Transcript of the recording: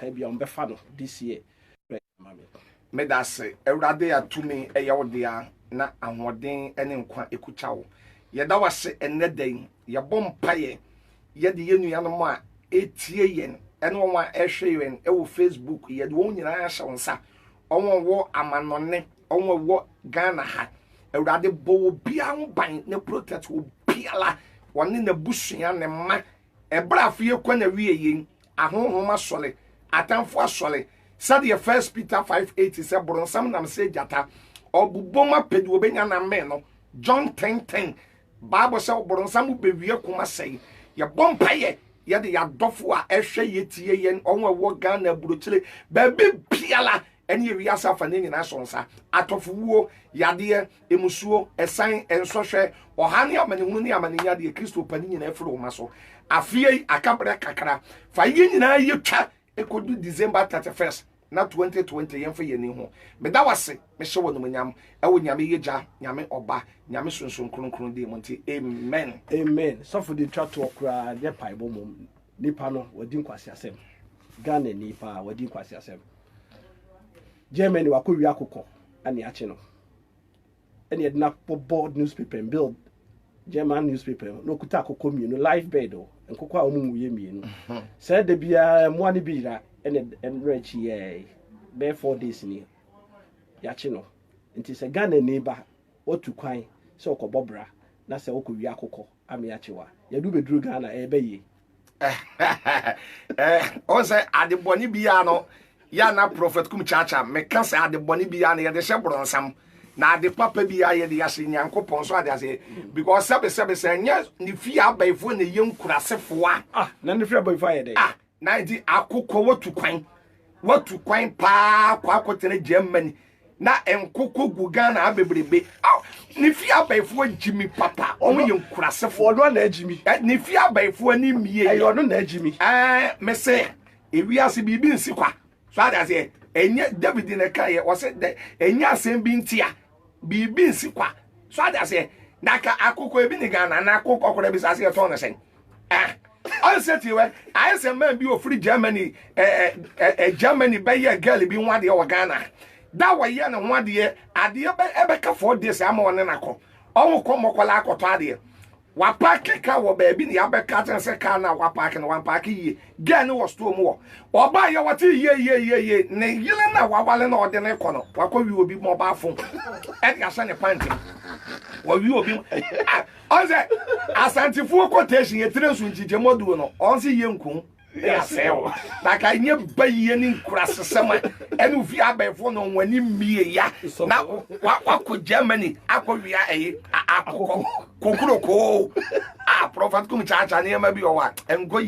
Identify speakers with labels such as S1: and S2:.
S1: ka bia on be fa no this year
S2: me da se ewrade ya tumi eyawdia na ahoden ene nkwa ekuchawo ye da wase eneden ye bompaye ye de yenuanom a etie yen ene won a ehwe yen ewo Facebook ye de won nyina ahye wonsa onwo wo amanone onwo wo Ghana ha ewrade bo bia ho ban ne protect wo biala woni na busua ne ma ebrafie kwa na wie yen ahonhoma sole atamfo asole said the 1 Peter 5:8 said Bronsam nam say jata obuboma pedu obenya na me no John 10:10 Bible say Bronsam bewie kuma say ye bompaye ye de ya dofo a ehwe yetie yen onwa wo Ghana burochire ba biala ene ye wiasa fa ne nyina sonsa atofuwo yade emusuo esan ensohwe ohane amane hunu ne amane yade Kristo pani nyina efro maso afie akabra kakra fa ye nyina ye twa ekodu December 31st na 2020 yemfa ye ni ho me da wase me hye wono nyam ewo nyame yeja nyame oba nyame sonson kronkron de monti amen
S1: so for the chat to okra de paibo mom nipa no wadi nkwase asem Ghana nipa wadi nkwase asem Germany wakowi akokọ ani ache no ene yedna board newspaper and build German newspaper no kuta akokọ mienu live bed o nkokọ a omu ye mienu said de bia mo ani bira ene enrechi ye be 4 days ni yache no nti se Ghana neighbor otu kwan se okobobra na se okowi akokọ ami yache wa yadu beduru Ghana ebe ye
S2: on say adeboni bia no ya na prophet KUMCHACHA me kan say adeboni bia na ye de hye Bronsam na ade papa bia ye de yase nyankopon so ade ase because sebe nya ni fi abaifo na ye nkurasefo
S1: na ni fi abaifo ye de
S2: na di akokọ watu kwan pa kwa akotene Germany na enkoko gu Ghana abebrebe ni fi abaifo jimi papa o ye nkurasefo
S1: odo na ajimi
S2: ni fi abaifo ni mie
S1: odo na ajimi
S2: me say ewiase bibi nsi kwa so ade ase enya David ne kaye o se enya asem bi ntia bibi nsi kwa so ade ase na ka akokọ ebi ni Ghana na akokọ kora bi sase to na sen I said you I say man be free Germany Germany be ye girl bi one dey o Ghana that way ye na one dey ade ebe ka 4 days ama one na ko onwo ko mokola akoto ade wa park ka wo ba bi na ya be ka ten se ka na wa park na one park yi girl no was to mo oba ye wati ye ne yile na wa wale na ode ne ko no wa ko wi obi mo ba fon e ka se ne pant wa wi obi onse asantifu quotation ye tresu njije modu no onse ye nkun ya sewo na ka nye baye ni nkurasesema enu fi abefo no wani mie ya na wa Germany akowia akoko kokuroko prophet KUMCHACHA ne ma bi o wa engo